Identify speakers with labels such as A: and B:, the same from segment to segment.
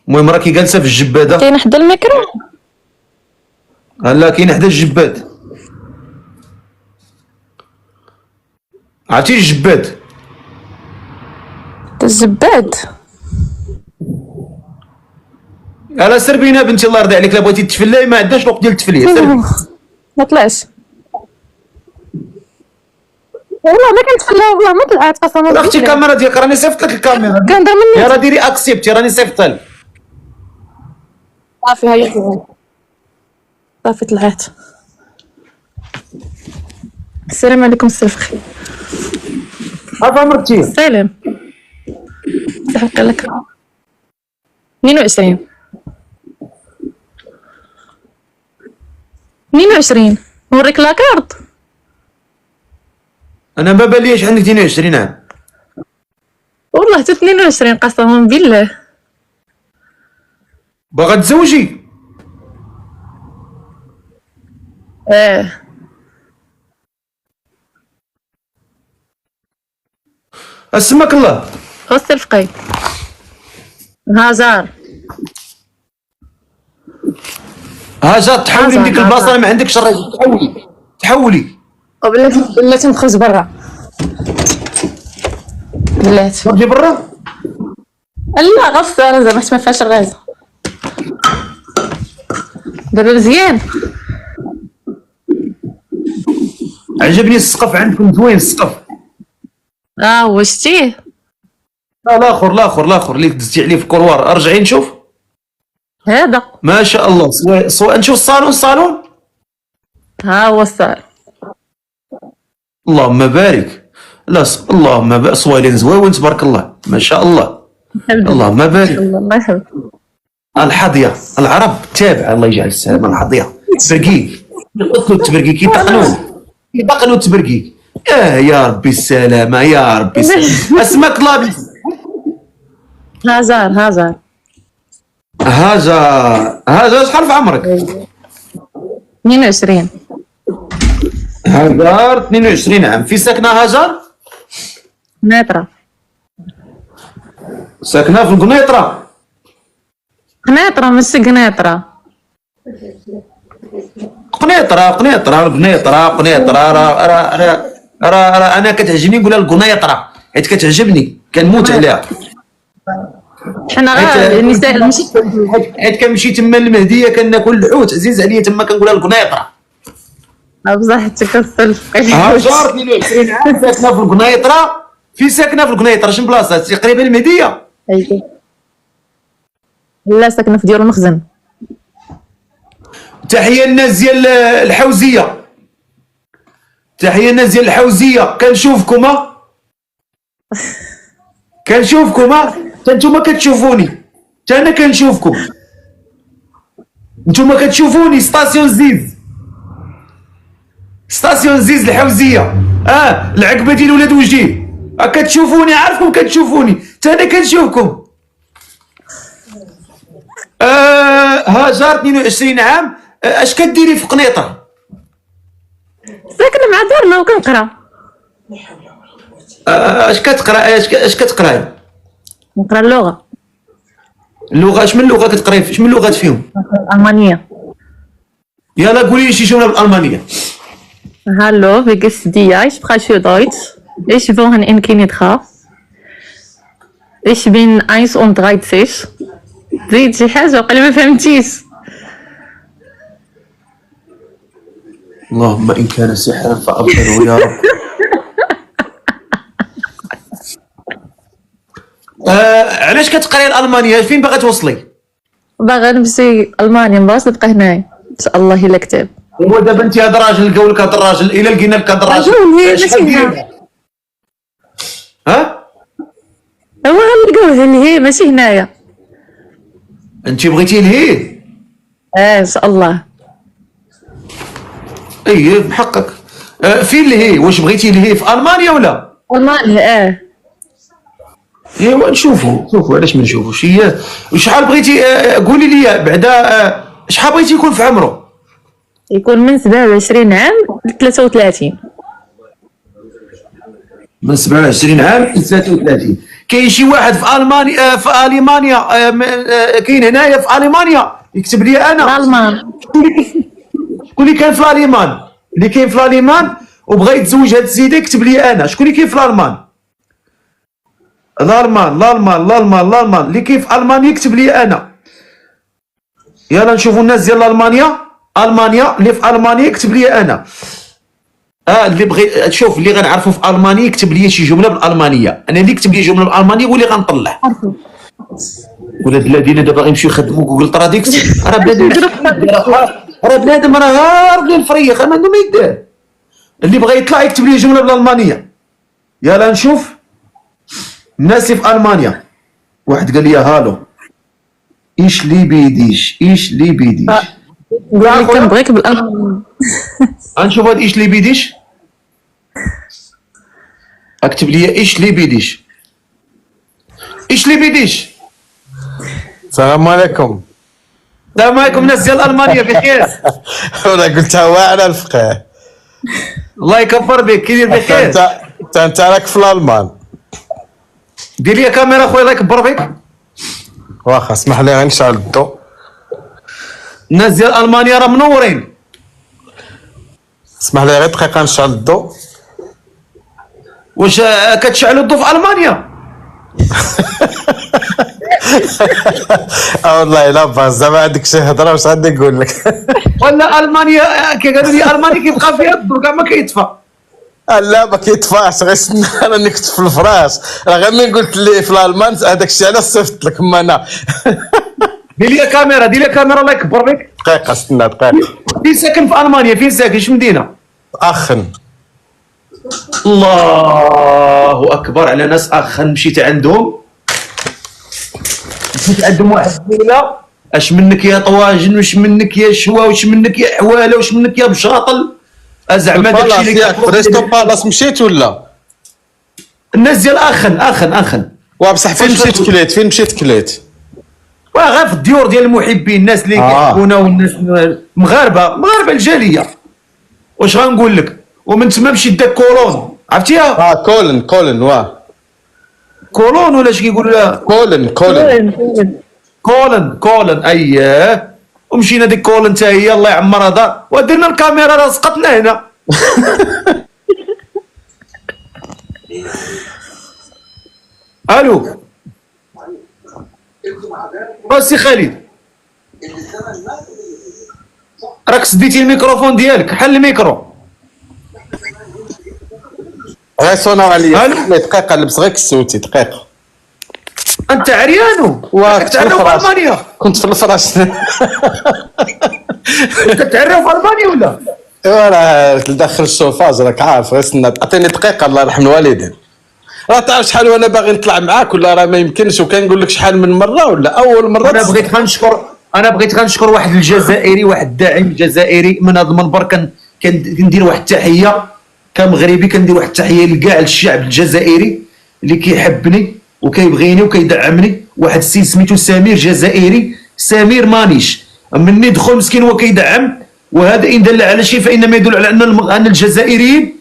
A: المهم راكي جالسه في الجباده.
B: كاين حدا الميكرو؟
A: لا كاين حدا الجباد. عرفتي الجباد؟
B: الزباد.
A: على سربينا بنتي الله يرضي عليك، لا بغيتي تفلاي ما عندناش الوقت ديال التفليه. سربي
B: ما طلعش والله، ما كنتفلا والله، ما طلعت قسما بالله.
A: اختي الكاميرا ديالك راني صيفط لك الكاميرا.
B: كندير مني
A: يا راه ديري اكسبتي راني صيفطها لك.
B: صافي هيا صافي طلعت. السلام عليكم السلفخي.
A: عارفه مرتي
B: سلام. تحق لك 22 نوريك لاكارت.
A: انا ما باليش عندك 22 عام
B: والله حتى 22 قسما بالله.
A: باغا تزوجي؟ اسمك الله.
B: خص الفقي هازار.
A: هاجر تحولي من ديك البلاصه، انا ما عندكش الراجل. تحولي
B: بلاتي نخرج برا. بلاتي
A: تخرجي برا.
B: لا غص انا زعما ما فيهاش الغاز. دابا مزيان.
A: عجبني السقف عندكم زوين السقف.
B: هو شتيه.
A: لا الاخر اللي دزتي عليه في الكولوار. ارجعي نشوف.
B: هذا
A: ما شاء الله. نشوف الصالون.
B: ها هو الصار.
A: اللهم بارك. لا اللهم بارك. صوالين زواون تبارك الله ما شاء الله. اللهم بارك.
B: الله يحفظك.
A: الحظيه العرب تابع الله يجعل السلامه. الحظيه تبرقيك يقتلوا التبرقيك يطقنوا التبرقيك. يا ربي السلامه يا ربي السلامه. اسمك لابس
B: هازار.
A: هاجر شحال في عمرك؟
B: 22.
A: هاجر 22 عام. في ساكنه هاجر؟
B: قنيطرة.
A: ساكنه في القنيطره.
B: قنيطرة ماشي قنيطرة.
A: قنيطره. راه انا كتعجبني نقولها القنيطره حيت كتعجبني كنموت عليها.
B: حنا غير النساء ماشي
A: حيت كنمشي تما المهديه كناكل الحوت عزيز عليا تما كنقولها القنيطره.
B: بصح حتى كنصل.
A: هاجر 22 عام ساكنه في القنيطره. في ساكنه في القنيطره شنو بلاصه؟ تقريبا المهديه.
B: لا ساكنه في ديال المخزن.
A: تحيه الناس ديال الحوزيه. كنشوفكم نتوما كتشوفوني حتى انا كنشوفكم. نتوما كتشوفوني. ستاسيون زيز الحوزيه. العقبه ديال ولاد وجيه. كتشوفوني عارفكم كتشوفوني حتى انا كنشوفكم. هاجر 22 عام. اش كديري في قنيطره؟
B: ساكنه مع دارنا وكنقرا.
A: اش كتقراي؟
B: نقرا اللغه.
A: اش من لغه كتقراي؟ اش من لغات فيهم؟
B: الالمانيه.
A: يلا قولي لي شي جمله بالالمانيه.
B: Hallo, wie geht's dir? Ich spreche Deutsch. Ich wohne in Kenitra. Ich bin 31. زيد شي حاجة وقال ما فهمتيش.
A: اللهم إن كان سحرا فأبطله يا رب. علاش كتقراي الألمانية؟ فين باغا توصلي؟
B: باغا نمشي ألمانيا مبغاش نبقى هنايا إن شاء الله إلا كتاب.
A: هو دابا انت هاد الراجل لقاو لك هاد الراجل الا لقينا لك هاد الراجل
B: هو غنلقاوه لهيه ماشي هنايا.
A: انت بغيتي لهيه؟
B: ان شاء الله.
A: ايه بحقك. فين لهيه؟ واش بغيتي لهيه في المانيا ولا؟
B: المانيا.
A: ايوا نشوفوا علاش ما نشوفوش. هي شحال بغيتي؟ قولي لي بعدا شحال بغيتي يكون في عمره؟
B: يكون من 27 عام ل 33.
A: من 27 عام ل 33. كاين شي واحد في المانيا في المانيا كاين هنايا في المانيا يكتب لي انا
B: الالمان.
A: شكون اللي كان في الالمان اللي كاين في الالمان وبغى يتزوج هاد السيده يكتب لي انا. شكون اللي كاين في الالمان اللي كاين في المانيا يكتب لي انا. يلا نشوفوا الناس ديال المانيا اللي في المانيا يكتب لي انا. اللي بغي تشوف اللي غنعرفوا في المانيا يكتب لي شي جمله بالالمانيه. انا اللي يكتب لي جمله بالالمانيه هو اللي غنطلع. ولاد الذين دابا غيمشيو يخدموا جوجل تراديكت. راه بنادم راه هارب للفريق ما عنده ما يدير. اللي بغى يطلع يكتب لي جمله بالالمانيه. يلا نشوف الناس في المانيا. واحد قال لي هالو ايش لي بيديش
B: قال لي كنبغيك بالالمان.
A: غنشوف هاد ايش لي بيديش. اكتب لي ايش لي بيديش.
C: السلام عليكم.
A: السلام عليكم الناس ديال المانيا بخير.
C: ولا قلتها واعره الفقيه.
A: الله يكبر بك كي داير بخير.
C: انت راك في الالمان.
A: دير لي كاميرا خويا الله يكبر بك.
C: واخا اسمح لي غير نشعل الضوء.
A: الناس ديال المانيا راه منورين.
C: اسمح لي غير دقيقه نشعل الضوء.
A: واش كتشعلوا الضو في المانيا؟
C: والله لا باس زعما عندك شي هضره واش غادي نقول لك.
A: ولا المانيا قالوا لي المانيا كيبقى فيها الضو كاع ما كيطفى.
C: لا ما كيطفاش غير انا اللي كنت في الفراش راه غير ملي قلت لي في الالمان هذاك الشيء علاش صيفط لك اما انا.
A: دير لي كاميرا الله يكبر بك.
C: دقيقه استنى دقيقه.
A: فين ساكن في المانيا؟ فين ساكن؟ اش مدينه؟
C: اخن.
A: الله اكبر على ناس اخن. مشيت عندهم واحد الليله. اش منك يا طواجن واش منك يا شوا واش منك يا حواله واش منك يا بشاطل. زعما داكشي اللي
C: في ريستو بالاس مشيت ولا
A: الناس ديال اخن
C: وبصح فين مشيت كليت
A: غير في الديور ديال المحبين الناس اللي كيحبونا والناس مغاربه الجاليه. واش غنقول لك. ومن تما مشيت داك كولون عرفتيها؟
C: كولن
A: كولون ولا اش كيقولوا لها؟ كولن اييه. ومشينا ديك كولن حتى هي الله يعمرها دار ودرنا الكاميرا راه سقطنا هنا. الو سي خالد راك سديتي الميكروفون ديالك. حل الميكرو.
C: غير صونوا عليا دقيقه لبس غير كسوتي دقيقه.
A: انت عريانو كتعرف في المانيا.
C: كنت في الفراش.
A: كتعرف في المانيا ولا؟
C: ايوا راه داخل الشوفاج راك عارف. غير استنى عطيني دقيقه الله يرحم الوالدين. راه تعرف شحال وانا باغي نطلع معاك ولا راه ما يمكنش. وكنقول لك شحال من مره ولا اول مره.
A: انا بغيت غنشكر واحد الجزائري واحد الداعم جزائري من هذا المنبر. كندير واحد التحيه كمغربي. كندير واحد التحيه لكاع الشعب الجزائري اللي كيحبني وكيبغيني وكيدعمني. واحد السيد سميتو سمير جزائري سمير مانيش. مني دخل مسكين هو كيدعم. وهذا ان دل على شيء فانما يدل على ان الجزائريين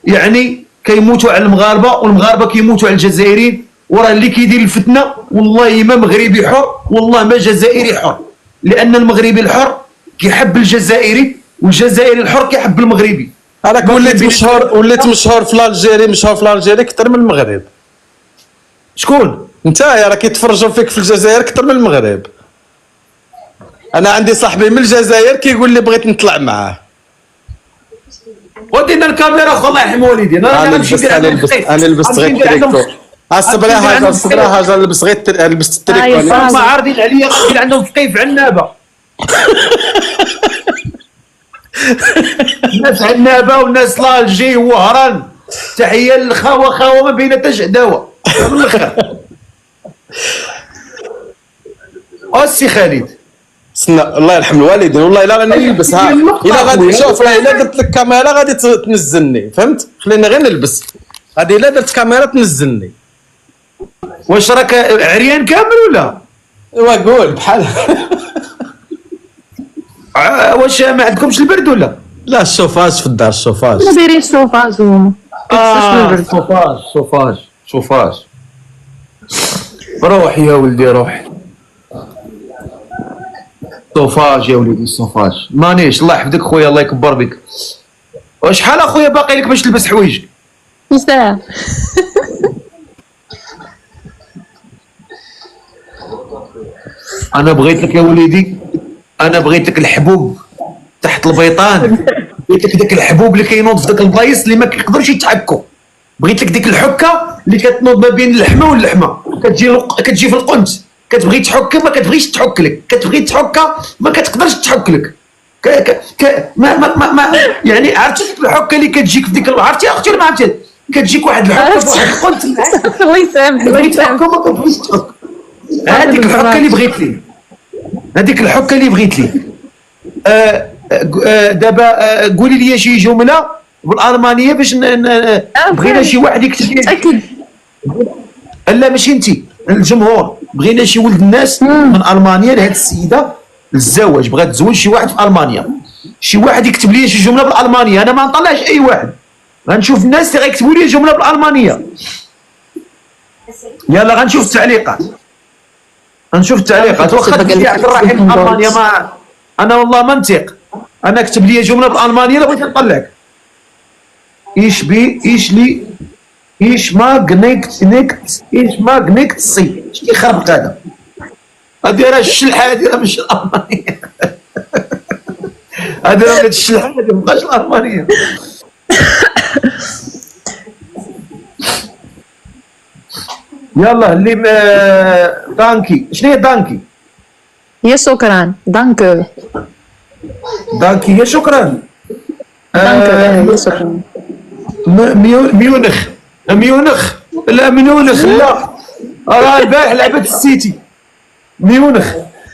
A: يعني كيموتوا على المغاربه والمغاربه كيموتوا على الجزائريين. وراه اللي كيدير الفتنه والله ما مغربي حر والله ما جزائري حر. لان المغربي الحر كيحب الجزائري والجزائري الحر كيحب المغربي.
C: راك وليت مشهور في الجزائر اكثر من المغرب.
A: شكون؟
C: انت راه كيتفرجوا فيك في الجزائر اكثر من المغرب. انا عندي صاحبي من الجزائر كيقول لي بغيت نطلع معاه.
A: ودينا الكاميرا خو الله يرحم والدينا.
C: انا لبست غير التريكو. صبري هاجر لبس التريكو.
A: هما عارضين عليا قال عندهم في كيف عنابه. الناس عنابه والناس لالجي وهران. تحيه للخاوه ما بين حتى شهداوه من الاخر. السي خالد
C: استنى الله يرحم الوالدين والله الا راني نلبسها. الا غادي تشوف راه الا درت لك كاميرا غادي تنزلني فهمت. خليني غير نلبس. غادي الا درت كاميرا تنزلني.
A: واش راك عريان كامل ولا؟
C: ايوا قول بحال.
A: واش ما عندكمش البرد ولا؟
C: لا الشوفاج في الدار الشوفاج.
B: ما دايرين الشوفاج هما.
A: شوفاج روح يا ولدي روح. صوفاج يا وليدي صوفاج. مانيش الله يحفظك خويا الله يكبر بك. وشحال اخويا باقي لك باش تلبس حوايج؟
B: ساعة.
A: انا بغيت لك يا وليدي، انا بغيت لك الحبوب تحت البيطان، بغيت لك داك الحبوب اللي كينوض في داك البلايص اللي ما كيقدرش يتحكوا، بغيت لك ديك الحكه اللي كتنوض ما بين اللحمه واللحمه، كتجي في القنت، كتبغي تحك ما كتبغيش تحك لك، كتبغي تحكها ما كتقدرش تحك لك. ما يعني عرفتي الحكه اللي كتجيك في ديك عرفتي اختي ولا ما عرفتي؟ كتجيك واحد الحكه في واحد القنت
B: الله يسامحك الله
A: بغيت تحك
B: يسامحك.
A: ما كتبغيش تحك. هذيك الحكه اللي بغيت لي، هذيك الحكه اللي بغيت لي. دابا قولي لي شي جمله بالالمانيه باش بغينا شي واحد يكتب لي.
B: أكيد.
A: لا ماشي انت، الجمهور بغينا شي ولد الناس من المانيا لهاد السيده للزواج، بغات تزوج شي واحد في المانيا، شي واحد يكتب لي شي جمله بالالمانيه، انا ما نطلعش اي واحد، غنشوف الناس اللي غيكتبوا لي جمله بالالمانيه. يلا غنشوف التعليقات، غنشوف التعليقات. واخا تقول لي عبد الرحيم في المانيا ما انا والله ما نثق، انا كتب لي جمله بالالمانيه لا بغيت نطلعك. ايش ما قنكت سي اش كيخربق هذا؟ هادي راه الشلحه، هادي راه ماشي الالمانيه. هادي راه ولات الشلحه، هادي مابقاش الالمانيه. يلا اللي دانكي. شنو هي دانكي؟
B: يا شكرا. دانك.
A: دانكي هي شكرا.
B: دانك. يا شكرا.
A: ميونخ لا ميونخ لا، راه البارح لعبت السيتي. ميونخ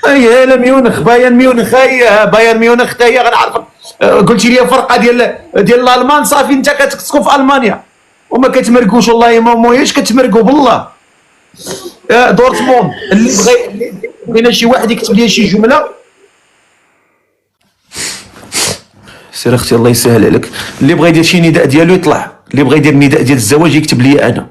A: اي لا ميونخ بايرن ميونخ، اي بايرن ميونخ حتى هي غنعرفك. قلتي لي فرقه ديال الالمان صافي انت كتسكن في المانيا وما كتمرقوش، والله ما موياش كتمرقوا بالله. دورتموند اللي بغينا شي واحد يكتب لي شي جمله. سير اختي الله يسهل عليك، اللي بغى يدير شي نداء ديالو يطلع، اللي بغى يدير نداء ديال الزواج يكتب لي انا.